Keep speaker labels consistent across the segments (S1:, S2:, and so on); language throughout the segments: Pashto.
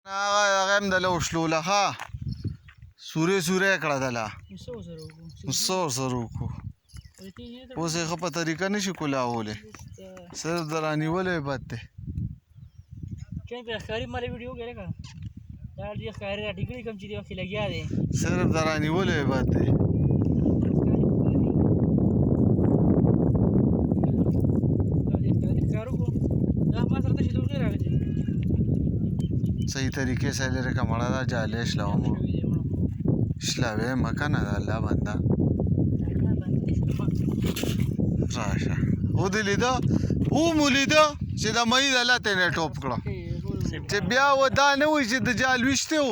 S1: هغه هم دله وشلوله ښه سورې کړه دله څه ورسره وکړو اوس یې ښه په طریقه نه شي کولاولی صرف د رانیولو یې بد دی صرف د رانیولو یې بد دی صحیح طریقې سره لرې که مړه دا جالۍ شلوم شلوې مه که نه د الله بنده راشه ودې لیده ومو لیده چې د مۍ د لتې نه ټوپ کړه چې بیا و دا نه وایي چې د جال ویشتی و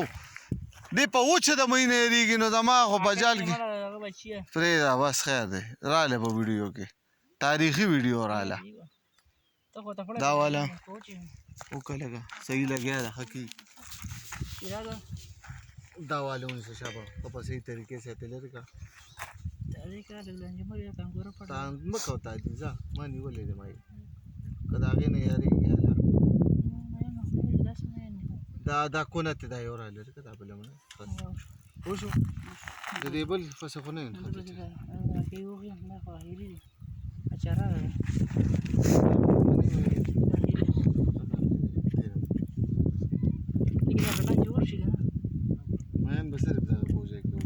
S1: دی په وچه د مۍ نه هېرېږي نو زما خو په جال کې پرېږده بس خیر دی رالی په ویډیو کې تاریخي ویډیو راله دا والا وکړه لږه صحیح لګیا ده ښه کېږي دا والا ونیسه شابه په صحیح طریقې سره ترې لرې کړه مه کوه تعدیل ځه ما نیولې دی ما یې که د هغې نه یارېږي دا کونه ته دا یو را لرې که دا بله منه پوه شو د دې بل پسې خو نه یم मैं बस सिर्फ पूजा के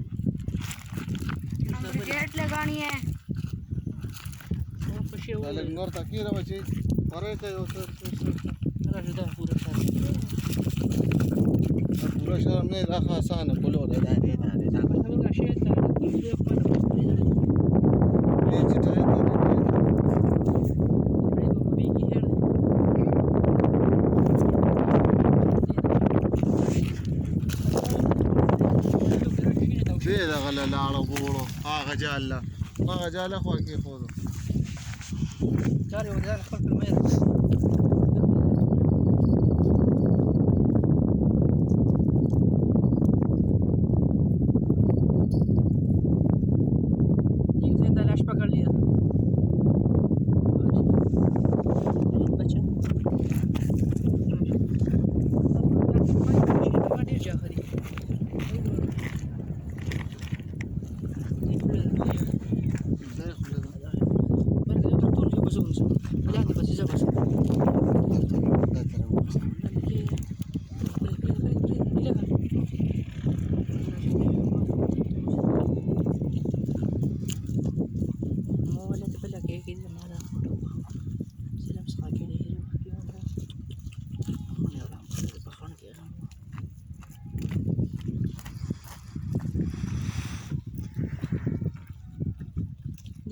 S2: गेट लगानी है
S1: अलग नोर ताकि रे बच्चे अरे कयो सर पूरा शहर हमने रखा आसान है बोलो रे دې دغه له لاړو بوړو هغه جاله خوا کېښودو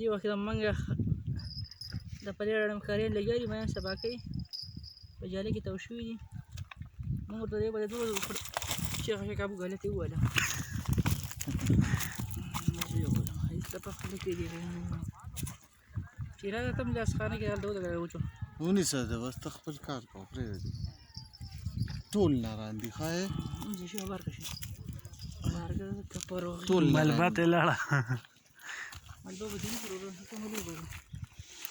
S3: دی وخت منګه د پلې رړم کاري لګیا دي مې سبا کوي په جاله کې تو شوي دي موږ ورته دی به دوه چې هغه کابو غلطي وواله هیڅ په خپل کې دی چې را ته مې ځخانه کې هلته ودرې وچو
S1: ونیسه ده بس ته خپل کار کوه پرېږدي ټول نه راندي ښایې
S3: زه شي خبر کشي مارګه کپرو
S1: ټول
S4: ملبات لاړه
S3: البته بدینی پروګرام ته ملي وګورم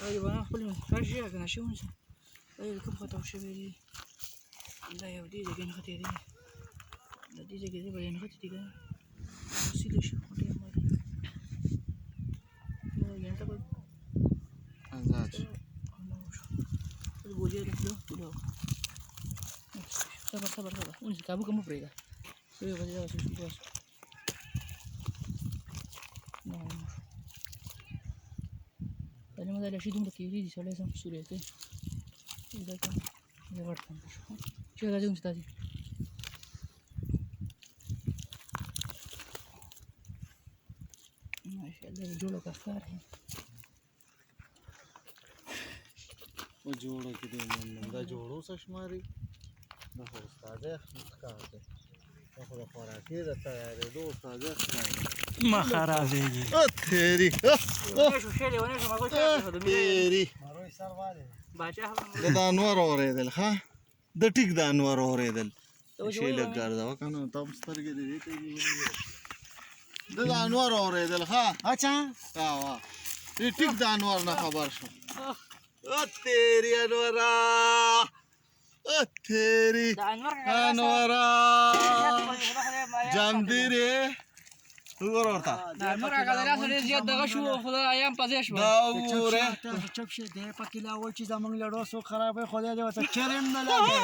S3: ay ba خپل خارجي کنه شو نشه ay کوم خطا شوی دی دا یو دی دغه نه خطر دی د دې ځای کې به نه خطر دی سیده شو خو دې مې نو یې ته به
S1: ازاج
S3: بوجه له ټولو صبر اون کابو کوم پرېږده یو غوډه واسه نو Tadi mah ada sih dulu kiri di sana sama surya itu, udah kan, lewat kan, coba aja uns tadi. Masya Allah, jodoh kasar ya.
S1: वो जोड़ो कि दे मन दा जोड़ो सशमारी ना हो सादे खाते ना हो खरा के रहता यार दो सादे
S4: ما خرابېږي
S1: तेरी तेरी د انور اورېدل ښه د ټیک د انور اورېدل شي لږ ګرځه وکنه تم سترګې دې ته د انور اورېدل ښه
S4: اچھا
S1: وا ټیک د انور نه خبر شو او تیری انورا تیری
S3: دا انور کاکا
S1: انورا
S3: دا
S1: جامدیری وګوره ورته
S3: انور کاکا دا سره زیات دغه شو خدای ايام پځې شو
S1: دا وګوره
S2: چپ شه دی پکې لا و چې زمونږ لړو سو خرابې خدای دې وته چرېم نه لګي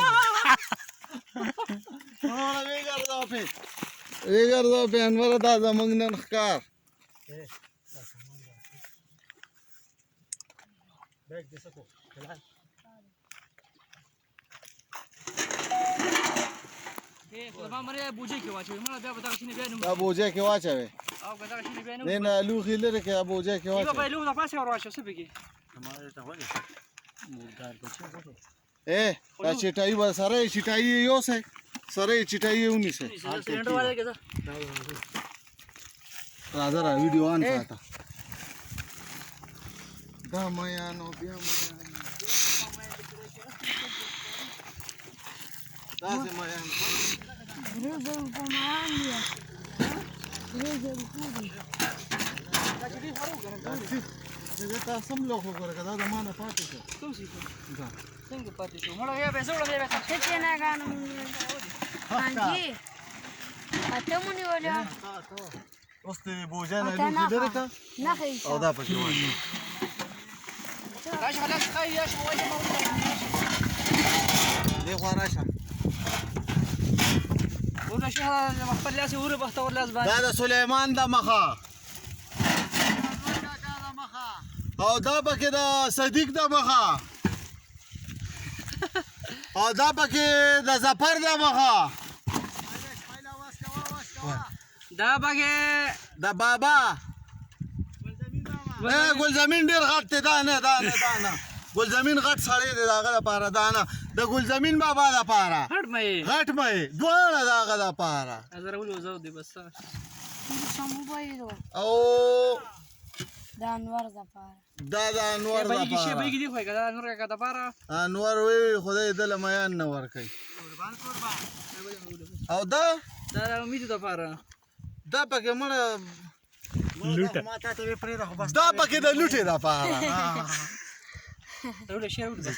S1: وګوره وګرځاو په انور دا زمونږ نن ښکار
S2: بیگ دې سکو
S3: خدای مړه بوجي کې واچوي مړه بیا به دغه شنه بیا نو
S1: دا بوجه کې واچوي
S3: او که دغه شنه بیا نو
S1: نه نه لوخي لري کې بوجه کې
S3: یو
S1: واچوي
S3: په لوګ د پاسه ور واچو څه بګي
S1: ए دا چټای و سره چټای یو سه سره چټای ونی سه
S3: سلندر والے کې
S1: راځه را ویډیو آن کاته دا میا نو بیا میا دا سه میا دا تاسو هم لوخو ګره دا د مانه پاتې شو
S3: کوم شي
S1: دا
S3: څنګه پاتې شو مړه یا به زوړ دی به
S5: Kece na gano Anji Ate muni wala
S1: اوس ته بوجه نه لوخي لري کا
S5: Na khaisa
S1: او دا پکې واچو
S3: راشه خلاص خای یا شو وایي
S1: دی خو راشه
S3: ورته شي خپل لاس وره بخته ور لاس باندې
S1: دا د سليمان د مخه او دا پکې د صدیق د مخه او دا پکې د ظفر د مخه
S3: دا بګه
S1: د بابا ګل زمين ډیر غټ دی دا نه ګل زمين غټ سړی دی داغه لپاره دا نه د ګل زمين بابا لپاره
S3: هټ مې
S1: غټ مې دواړه داغه لپاره
S3: نظر ول وزو دی بس
S5: Samu bayido
S1: او
S5: Da anwar zapara
S1: دا د انور
S3: بګه شي
S1: لپاره
S3: بګه دی خو کدا نور کدا پاره
S1: انور وی خدای دل میان نه ور کوي او دا
S3: دا امید د پاره
S1: دا پکې مړه
S4: لوټه
S2: ما ته ته پرې راخو بس
S1: دا پکې د لوټې د پاره
S3: ورته شي ورته